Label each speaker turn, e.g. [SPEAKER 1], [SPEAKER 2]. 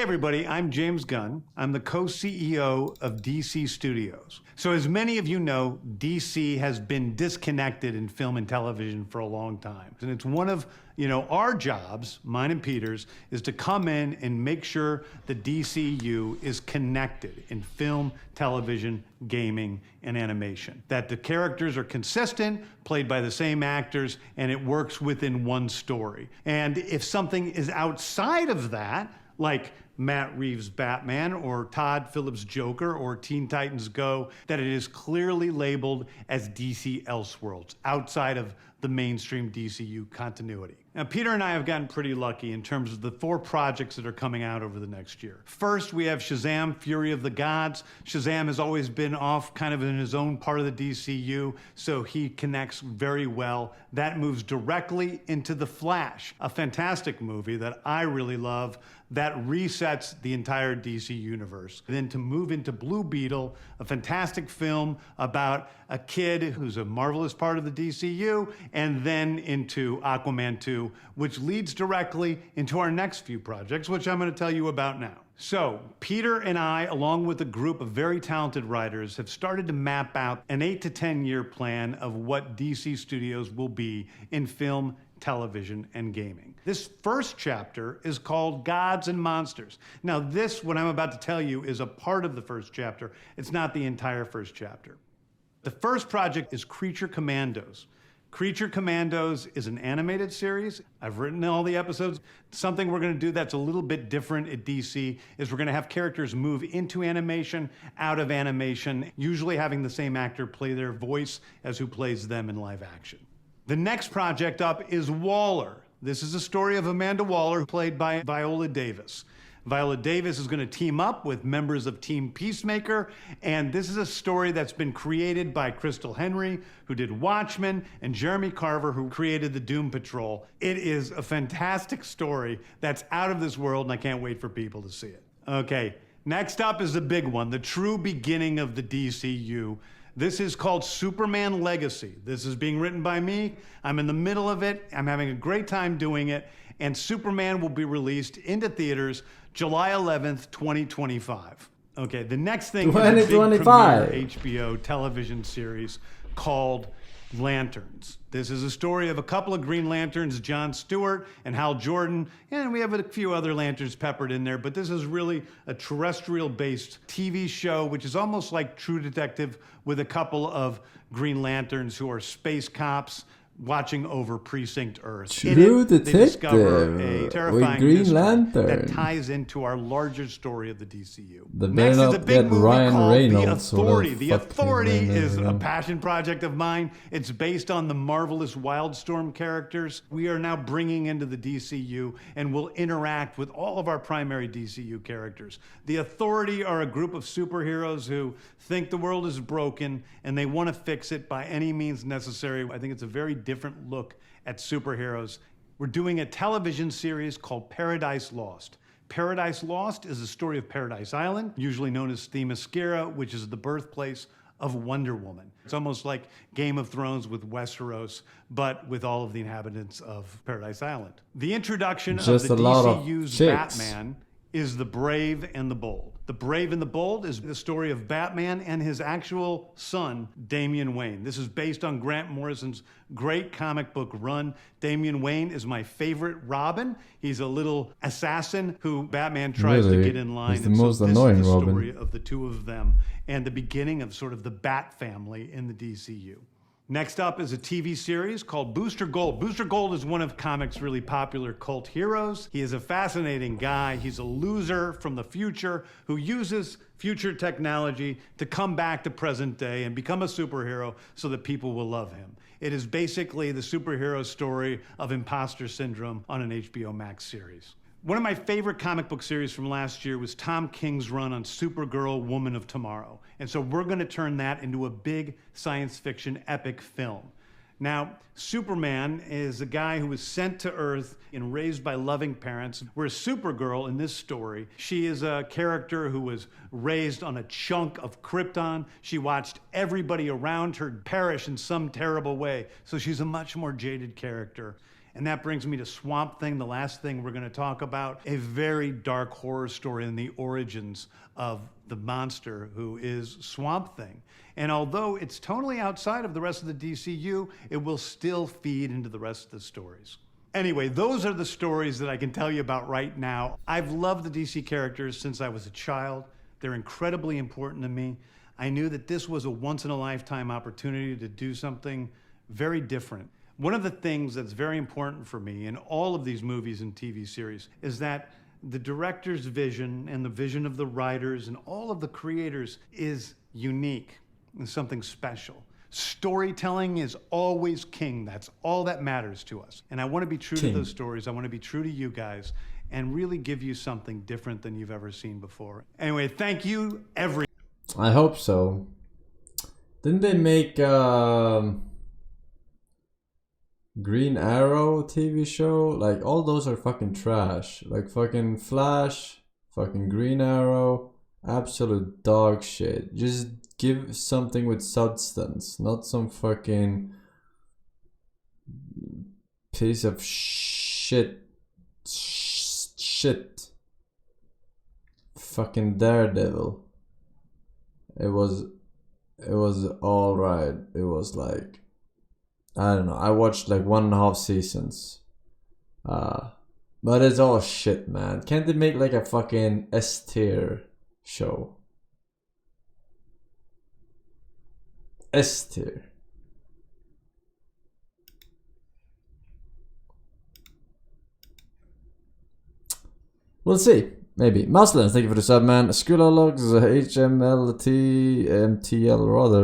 [SPEAKER 1] everybody, I'm James Gunn. I'm the co-CEO of DC Studios. So as many of you know, DC has been disconnected in film and television for a long time. And it's one of, our jobs, mine and Peter's, is to come in and make sure the DCU is connected in film, television, gaming, and animation. That the characters are consistent, played by the same actors, and it works within one story. And if something is outside of that, like Matt Reeves' Batman or Todd Phillips' Joker or Teen Titans Go, that it is clearly labeled as DC Elseworlds, outside of the mainstream DCU continuity. Now, Peter and I have gotten pretty lucky in terms of the 4 projects that are coming out over the next year. First, we have Shazam! Fury of the Gods. Shazam has always been off kind of in his own part of the DCU, so he connects very well. That moves directly into The Flash, a fantastic movie that I really love that resets the entire DC universe. Then to move into Blue Beetle, a fantastic film about a kid who's a marvelous part of the DCU, and then into Aquaman 2, which leads directly into our next few projects, which I'm going to tell you about now. So, Peter and I, along with a group of very talented writers, have started to map out an 8 to 10 year plan of what DC Studios will be in film, television, and gaming. This first chapter is called Gods and Monsters. Now, this, what I'm about to tell you, is a part of the first chapter. It's not the entire first chapter. The first project is Creature Commandos. Creature Commandos is an animated series. I've written all the episodes. Something we're going to do that's a little bit different at DC is we're going to have characters move into animation, out of animation, usually having the same actor play their voice as who plays them in live action. The next project up is Waller. This is a story of Amanda Waller, played by Viola Davis. Viola Davis is going to team up with members of Team Peacemaker, and this is a story that's been created by Crystal Henry, who did Watchmen, and Jeremy Carver, who created the Doom Patrol. It is a fantastic story that's out of this world, and I can't wait for people to see it. Okay, next up is the big one, the true beginning of the DCU. This is called Superman Legacy. This is being written by me. I'm in the middle of it. I'm having a great time doing it. And Superman will be released into theaters July 11th, 2025. Okay, the next thing is a big premiere HBO television series called Lanterns. This is a story of a couple of Green Lanterns, John Stewart and Hal Jordan, and we have a few other Lanterns peppered in there, but this is really a terrestrial-based TV show, which is almost like True Detective with a couple of Green Lanterns who are space cops watching over Precinct Earth.
[SPEAKER 2] True Detective
[SPEAKER 1] they discover a terrifying
[SPEAKER 2] Green Lantern
[SPEAKER 1] that ties into our larger story of the DCU.
[SPEAKER 2] The
[SPEAKER 1] Next is a big movie
[SPEAKER 2] Ryan
[SPEAKER 1] called
[SPEAKER 2] Reynolds
[SPEAKER 1] The Authority.
[SPEAKER 2] sort of
[SPEAKER 1] The Authority is
[SPEAKER 2] name,
[SPEAKER 1] a passion project of mine. It's based on the marvelous Wildstorm characters. We are now bringing into the DCU and will interact with all of our primary DCU characters. The Authority are a group of superheroes who think the world is broken and they want to fix it by any means necessary. I think it's a very different look at superheroes. We're doing a television series called Paradise Lost. Paradise Lost is the story of Paradise Island, usually known as Themyscira, which is the birthplace of Wonder Woman. It's almost like Game of Thrones with Westeros, but with all of the inhabitants of Paradise Island. The introduction of the DCU's Batman is The Brave and the Bold. The Brave and the Bold is the story of Batman and his actual son, Damian Wayne. This is based on Grant Morrison's great comic book run. Damian Wayne is my favorite Robin. He's a little assassin who Batman tries to get in line.
[SPEAKER 2] He's the most annoying Robin.
[SPEAKER 1] This is the story of the two of them and the beginning of sort of the Bat family in the DCU. Next up is a TV series called Booster Gold. Booster Gold is one of comics' really popular cult heroes. He is a fascinating guy. He's a loser from the future who uses future technology to come back to present day and become a superhero so that people will love him. It is basically the superhero story of imposter syndrome on an HBO Max series. One of my favorite comic book series from last year was Tom King's run on Supergirl, Woman of Tomorrow. And so we're going to turn that into a big science fiction epic film. Now, Superman is a guy who was sent to Earth and raised by loving parents, whereas Supergirl in this story, she is a character who was raised on a chunk of Krypton. She watched everybody around her perish in some terrible way, so she's a much more jaded character. And that brings me to Swamp Thing, the last thing we're going to talk about, a very dark horror story in the origins of the monster who is Swamp Thing. And although it's totally outside of the rest of the DCU, it will still feed into the rest of the stories. Anyway, those are the stories that I can tell you about right now. I've loved the DC characters since I was a child. They're incredibly important to me. I knew that this was a once-in-a-lifetime opportunity to do something very different. One of the things that's very important for me in all of these movies and TV series is that the director's vision and the vision of the writers and all of the creators is unique and something special. Storytelling is always king. That's all that matters to us. And I want to be true to those stories. I want to be true to you guys and really give you something different than you've ever seen before. Anyway, thank you, everyone.
[SPEAKER 2] I hope so. Didn't they make Green Arrow TV show? Like, all those are fucking trash. Like, fucking Flash, fucking Green Arrow, absolute dog shit. Just give something with substance, not some fucking piece of shit. Fucking Daredevil. It was alright. It was like, I don't know, I watched like 1.5 seasons. But it's all shit, man. Can't they make like a fucking S-tier show? S-tier. We'll see. Maybe. Muslins, thank you for the sub, man. Skulalogs, HMLT, MTL rather.